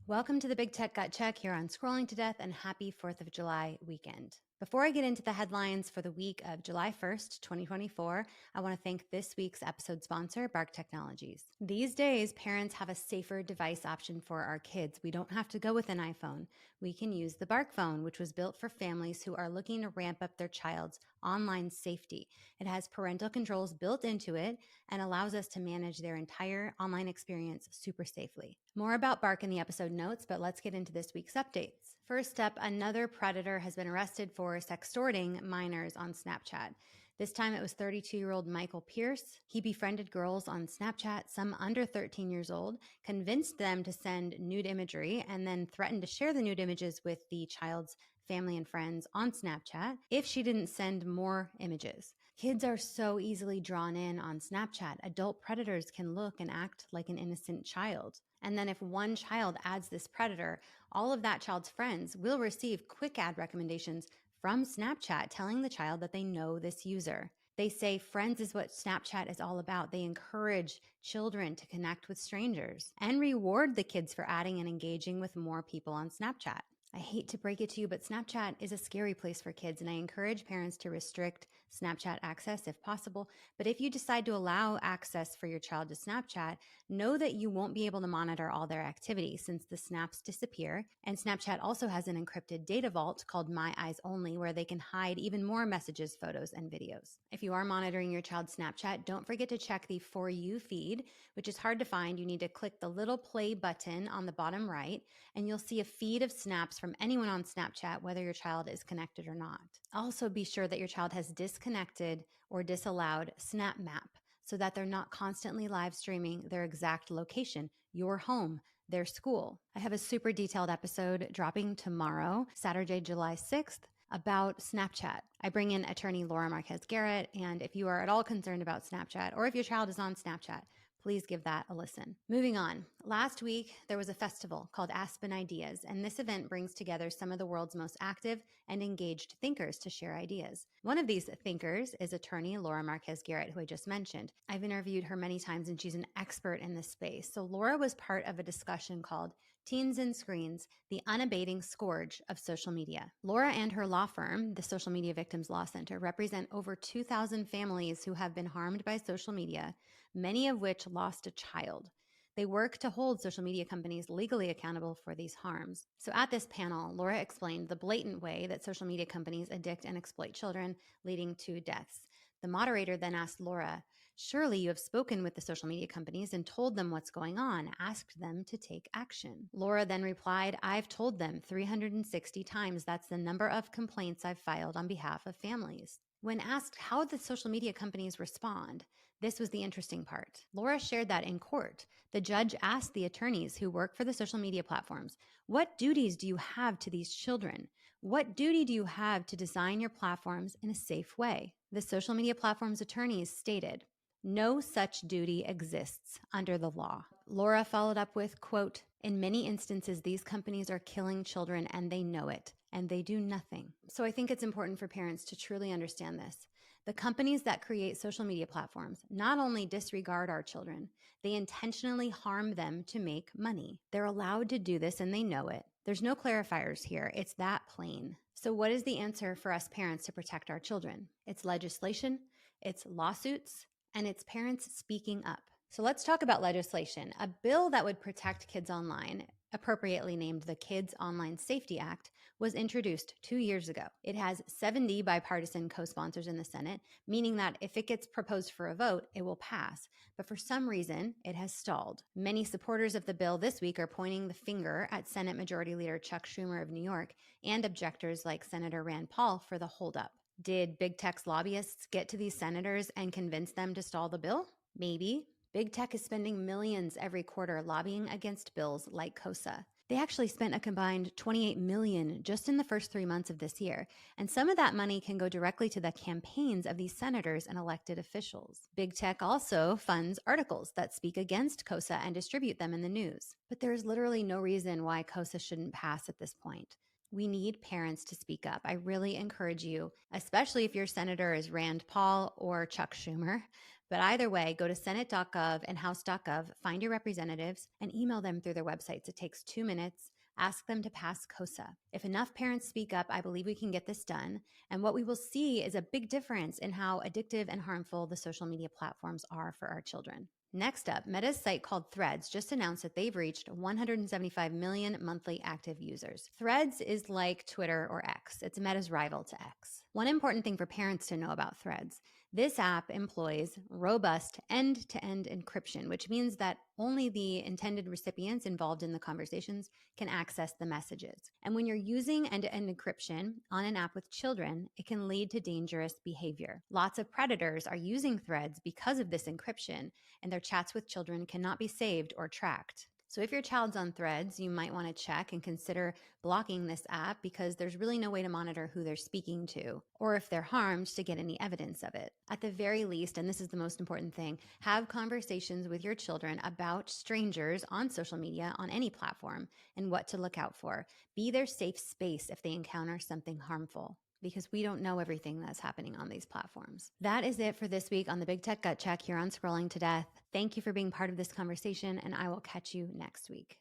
Welcome to the Big Tech Gut Check here on Scrolling to Death, and happy 4th of July weekend. Before I get into the headlines for the week of July 1st, 2024, I want to thank this week's episode sponsor, Bark Technologies. These days, parents have a safer device option for our kids. We don't have to go with an iPhone. We can use the Bark phone, which was built for families who are looking to ramp up their child's online safety. It has parental controls built into it and allows us to manage their entire online experience super safely. More about Bark in the episode notes, but let's get into this week's updates. First up, another predator has been arrested for sextorting minors on Snapchat. This time it was 32-year-old Michael Pierce. He befriended girls on Snapchat, some under 13 years old, convinced them to send nude imagery, and then threatened to share the nude images with the child's family and friends on Snapchat if she didn't send more images. Kids are so easily drawn in on Snapchat. Adult predators can look and act like an innocent child. And then if one child adds this predator, all of that child's friends will receive quick ad recommendations from Snapchat telling the child that they know this user. They say friends is what Snapchat is all about. They encourage children to connect with strangers and reward the kids for adding and engaging with more people on Snapchat. I hate to break it to you, but Snapchat is a scary place for kids, and I encourage parents to restrict Snapchat access if possible. But if you decide to allow access for your child to Snapchat, know that you won't be able to monitor all their activity since the snaps disappear. And Snapchat also has an encrypted data vault called My Eyes Only, where they can hide even more messages, photos, and videos. If you are monitoring your child's Snapchat, don't forget to check the For You feed, which is hard to find. You need to click the little play button on the bottom right, and you'll see a feed of snaps from anyone on Snapchat, whether your child is connected or not. Also, be sure that your child has disconnected or disallowed Snap Map so that they're not constantly live streaming their exact location, your home, their school. I have a super detailed episode dropping tomorrow, Saturday, July 6th, about Snapchat. I bring in attorney Laura Marquez Garrett, and if you are at all concerned about Snapchat, or if your child is on Snapchat, please give that a listen. Moving on. Last week, there was a festival called Aspen Ideas, and this event brings together some of the world's most active and engaged thinkers to share ideas. One of these thinkers is attorney Laura Marquez Garrett, who I just mentioned. I've interviewed her many times, and she's an expert in this space. So Laura was part of a discussion called Teens and Screens, the Unabating Scourge of Social Media. Laura and her law firm, the Social Media Victims Law Center, represent over 2,000 families who have been harmed by social media, many of which lost a child. They work to hold social media companies legally accountable for these harms. So at this panel, Laura explained the blatant way that social media companies addict and exploit children, leading to deaths. The moderator then asked Laura, "Surely you have spoken with the social media companies and told them what's going on, asked them to take action." Laura then replied, "I've told them 360 times. That's the number of complaints I've filed on behalf of families." When asked how the social media companies respond, this was the interesting part. Laura shared that in court, the judge asked the attorneys who work for the social media platforms, "What duties do you have to these children? What duty do you have to design your platforms in a safe way?" The social media platforms attorneys stated, "No such duty exists under the law." Laura followed up with, quote, "In many instances, these companies are killing children and they know it, and they do nothing." So I think it's important for parents to truly understand this. The companies that create social media platforms not only disregard our children, they intentionally harm them to make money. They're allowed to do this and they know it. There's no clarifiers here. It's that plain. So what is the answer for us parents to protect our children? It's legislation, it's lawsuits, and it's parents speaking up. So let's talk about legislation. A bill that would protect kids online, appropriately named the Kids Online Safety Act, was introduced 2 years ago. It has 70 bipartisan co-sponsors in the Senate, meaning that if it gets proposed for a vote, it will pass. But for some reason, it has stalled. Many supporters of the bill this week are pointing the finger at Senate Majority Leader Chuck Schumer of New York and objectors like Senator Rand Paul for the holdup. Did big tech's lobbyists get to these senators and convince them to stall the bill? Maybe. Big tech is spending millions every quarter lobbying against bills like KOSA. They actually spent a combined $28 million just in the first 3 months of this year, and some of that money can go directly to the campaigns of these senators and elected officials. Big tech also funds articles that speak against KOSA and distribute them in the news. But there's literally no reason why KOSA shouldn't pass at this point. We need parents to speak up. I really encourage you, especially if your senator is Rand Paul or Chuck Schumer, But either way, go to Senate.gov and House.gov, find your representatives, and email them through their websites. It takes 2 minutes. Ask them to pass KOSA. If enough parents speak up, I believe we can get this done. And what we will see is a big difference in how addictive and harmful the social media platforms are for our children. Next up, Meta's site called Threads just announced that they've reached 175 million monthly active users. Threads is like Twitter or X. It's Meta's rival to X. One important thing for parents to know about Threads: this app employs robust end-to-end encryption, which means that only the intended recipients involved in the conversations can access the messages. And when you're using end-to-end encryption on an app with children, it can lead to dangerous behavior. Lots of predators are using Threads because of this encryption, and their chats with children cannot be saved or tracked. So if your child's on Threads, you might want to check and consider blocking this app, because there's really no way to monitor who they're speaking to, or if they're harmed, to get any evidence of it. At the very least, and this is the most important thing, have conversations with your children about strangers on social media, on any platform, and what to look out for. Be their safe space if they encounter something harmful, because we don't know everything that's happening on these platforms. That is it for this week on the Big Tech Gut Check here on Scrolling to Death. Thank you for being part of this conversation, and I will catch you next week.